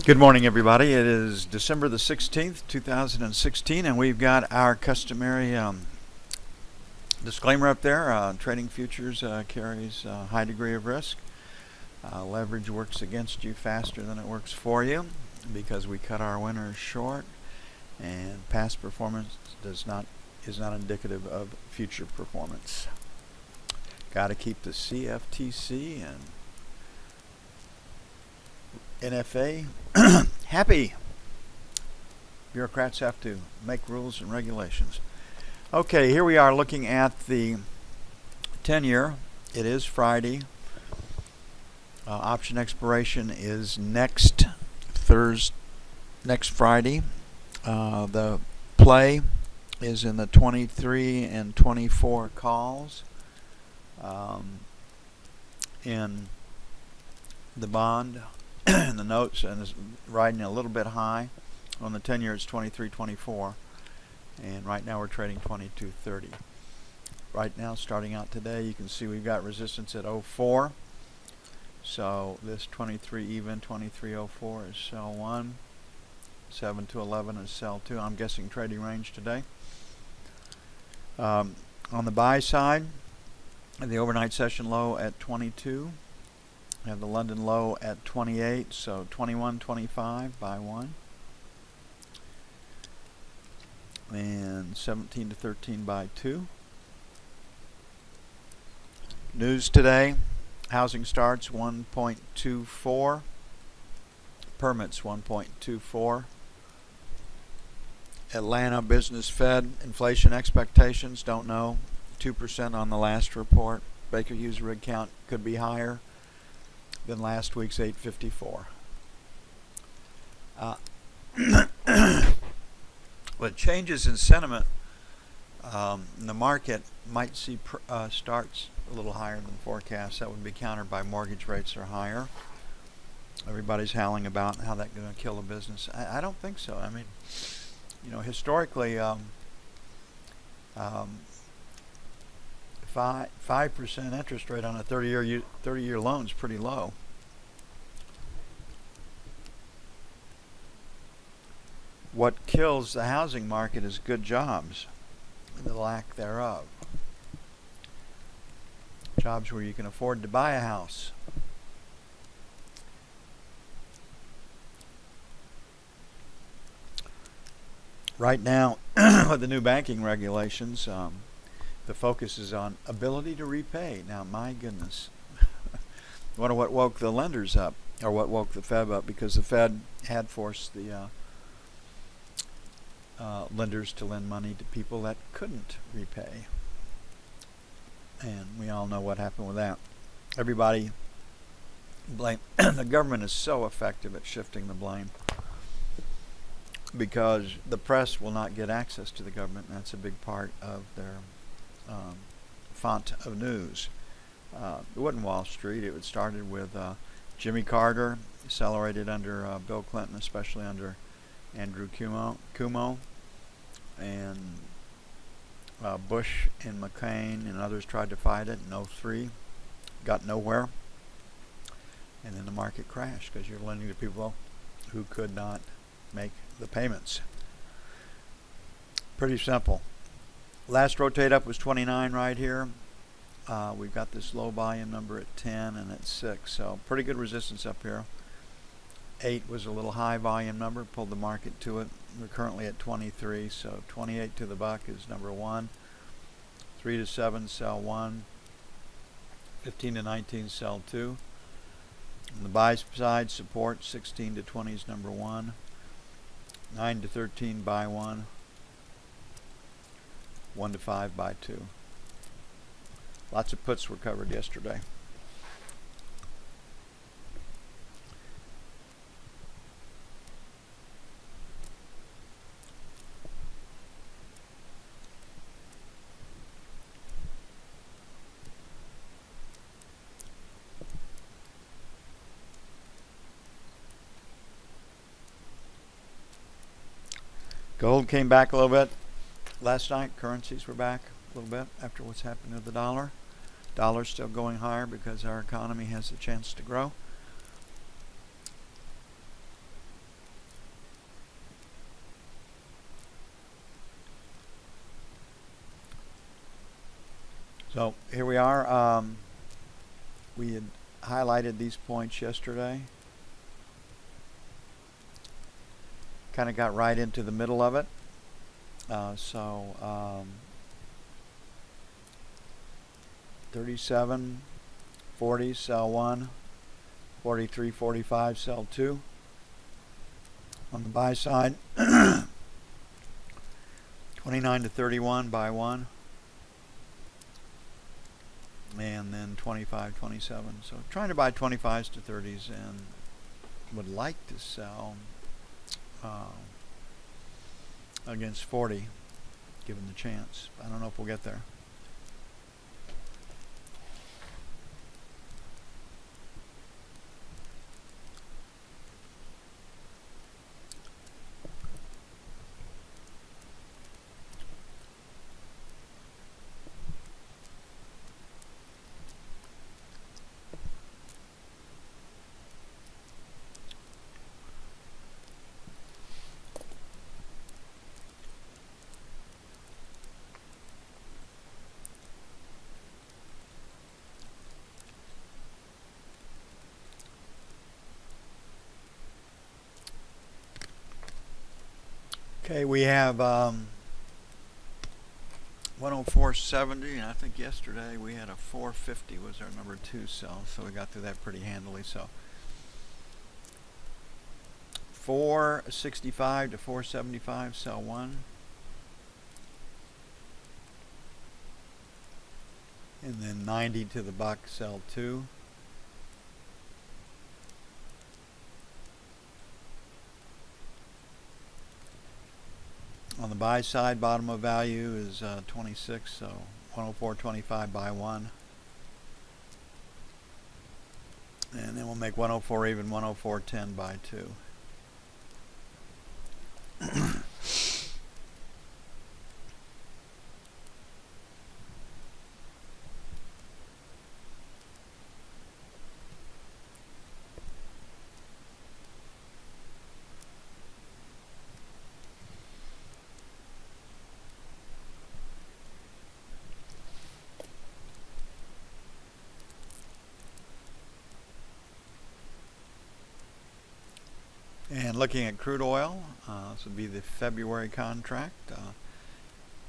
Good morning, everybody. It is December the 16th, 2016, and we've got our customary disclaimer up there. Trading futures carries a high degree of risk. Leverage works against you faster than it works for you because we cut our winners short, and past performance is not indicative of future performance. Got to keep the CFTC and NFA happy. Bureaucrats have to make rules and regulations. Okay, here we are looking at the 10-year. It is Friday. Option expiration is next Friday. The play is in the 23 and 24 calls. In the bond and the notes, and is riding a little bit high. On the 10-year it's 23.24, and right now we're trading 22.30. Right now, starting out today, you can see we've got resistance at 04. So this 23 even, 23.04 is sell 1, 7 to 11 is sell 2. I'm guessing trading range today. On the buy side, the overnight session low at 22. Have the London low at 28, so 21.25 buy 1, and 17 to 13 buy 2. News today: housing starts 1.24, permits 1.24. Atlanta business Fed inflation expectations, don't know, 2% on the last report. Baker Hughes rig count could be higher than last week's 854. With changes in sentiment in the market, might see starts a little higher than forecast. That would be countered by mortgage rates are higher. Everybody's howling about how that's going to kill a business. I don't think so. I mean, historically, 5% interest rate on a 30-year loan is pretty low. What kills the housing market is good jobs and the lack thereof. Jobs where you can afford to buy a house. Right now, with the new banking regulations, the focus is on ability to repay. Now, my goodness, I wonder what woke the lenders up, or what woke the Fed up, because the Fed had forced the lenders to lend money to people that couldn't repay. And we all know what happened with that. Everybody blame. The government is so effective at shifting the blame because the press will not get access to the government, and that's a big part of their font of news. It wasn't Wall Street. It started with Jimmy Carter, accelerated under Bill Clinton, especially under Andrew Cuomo, and Bush and McCain and others tried to fight it in 03, got nowhere, and then the market crashed because you're lending to people who could not make the payments. Pretty simple. Last rotate up was 29 right here. We've got this low volume number at 10 and at 6, so pretty good resistance up here. 8 was a little high volume number, pulled the market to it. We're currently at 23, so 28 to the buck is number 1. 3 to 7, sell 1. 15 to 19, sell 2. On the buy side, support 16 to 20 is number 1. 9 to 13, buy 1. 1 to 5, buy 2. Lots of puts were covered yesterday. Gold came back a little bit last night. Currencies were back a little bit after what's happened to the dollar. Dollar's still going higher because our economy has a chance to grow. So here we are. We had highlighted these points yesterday. Kind of got right into the middle of it. 37, 40, sell 1. 43, 45, sell 2. On the buy side, 29 to 31, buy 1. And then 25, 27. So trying to buy 25s to 30s and would like to sell against 40, given the chance. I don't know if we'll get there. Okay, we have 104.70, and I think yesterday we had a 450 was our number 2 sell, so we got through that pretty handily. So 465 to 475, sell 1. And then 90 to the buck, sell 2. On the buy side, bottom of value is 26, so 104.25, buy 1. And then we'll make 104 even, 104.10, buy 2. And looking at crude oil, this would be the February contract.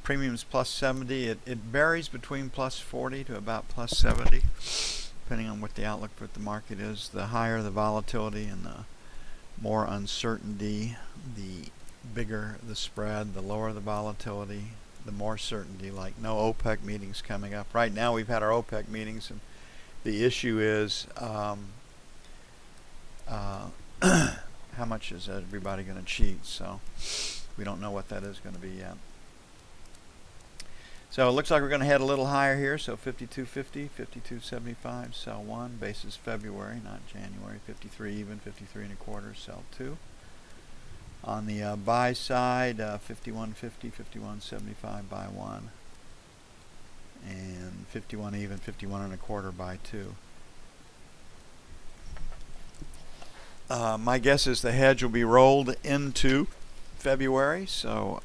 Premiums plus 70. It varies between plus 40 to about plus 70, depending on what the outlook for the market is. The higher the volatility and the more uncertainty, the bigger the spread. The lower the volatility, the more certainty, like no OPEC meetings coming up. Right now we've had our OPEC meetings, and the issue is how much is everybody going to cheat? So we don't know what that is going to be yet. So it looks like we're going to head a little higher here. So 52.50, 52.75, sell 1. Basis February, not January. 53 even, 53 and a quarter, sell 2. On the buy side, 51.50, 51.75, buy 1. And 51 even, 51 and a quarter, buy 2. My guess is the hedge will be rolled into February, so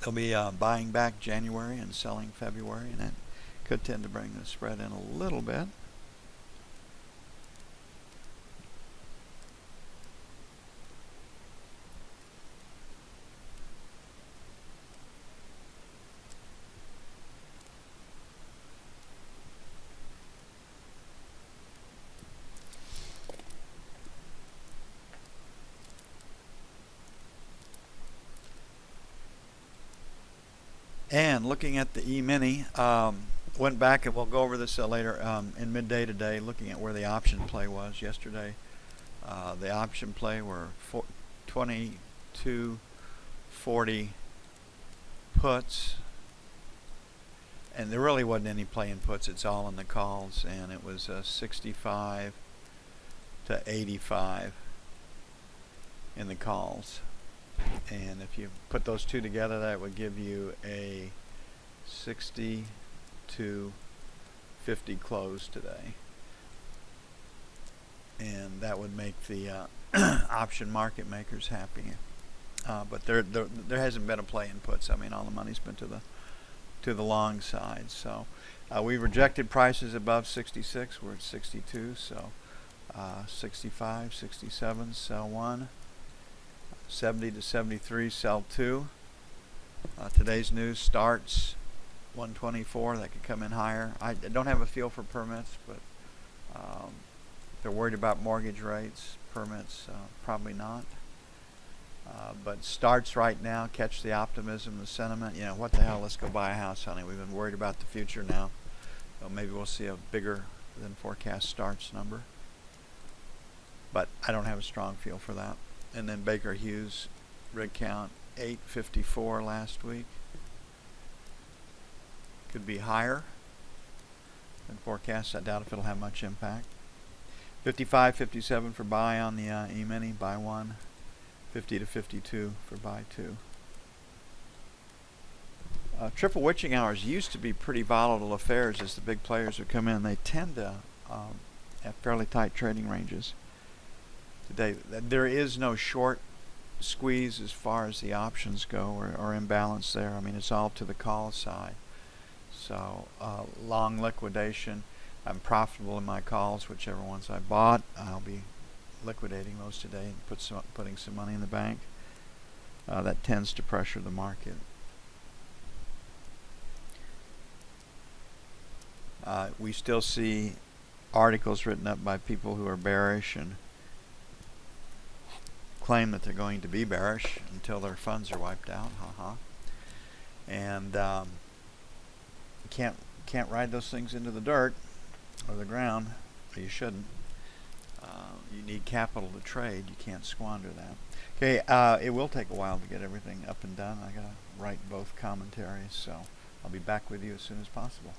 they'll be buying back January and selling February, and that could tend to bring the spread in a little bit. And looking at the E-mini, went back, and we'll go over this later in midday today, looking at where the option play was yesterday. The option play were 22.40 puts, and there really wasn't any play in puts. It's all in the calls, and it was 65 to 85 in the calls. And if you put those two together, that would give you a 60 to 50 close today. And that would make the option market makers happy. But there hasn't been a play in puts. I mean, all the money's been to to the long side. So we rejected prices above 66. We're at 62. So 65, 67, sell 1. 70 to 73, sell 2. Today's news starts 124. That could come in higher. I don't have a feel for permits, but if they're worried about mortgage rates, permits, probably not. But starts right now, catch the optimism, the sentiment. You know, what the hell, let's go buy a house, honey. We've been worried about the future now. So maybe we'll see a bigger than forecast starts number. But I don't have a strong feel for that. And then Baker Hughes, rig count, 854 last week. Could be higher than forecast. I doubt if it'll have much impact. 55, 57 for buy on the E-mini, buy 1. 50 to 52 for buy 2. Triple witching hours used to be pretty volatile affairs as the big players would come in. They tend to have fairly tight trading ranges. Today, there is no short squeeze as far as the options go, or imbalance there. I mean, it's all to the call side. So long liquidation. I'm profitable in my calls, whichever ones I bought. I'll be liquidating those today and putting some money in the bank. That tends to pressure the market. We still see articles written up by people who are bearish and claim that they're going to be bearish until their funds are wiped out. And can't ride those things into the dirt or the ground. You shouldn't. You need capital to trade. You can't squander that. Okay, it will take a while to get everything up and done. I gotta write both commentaries, so I'll be back with you as soon as possible.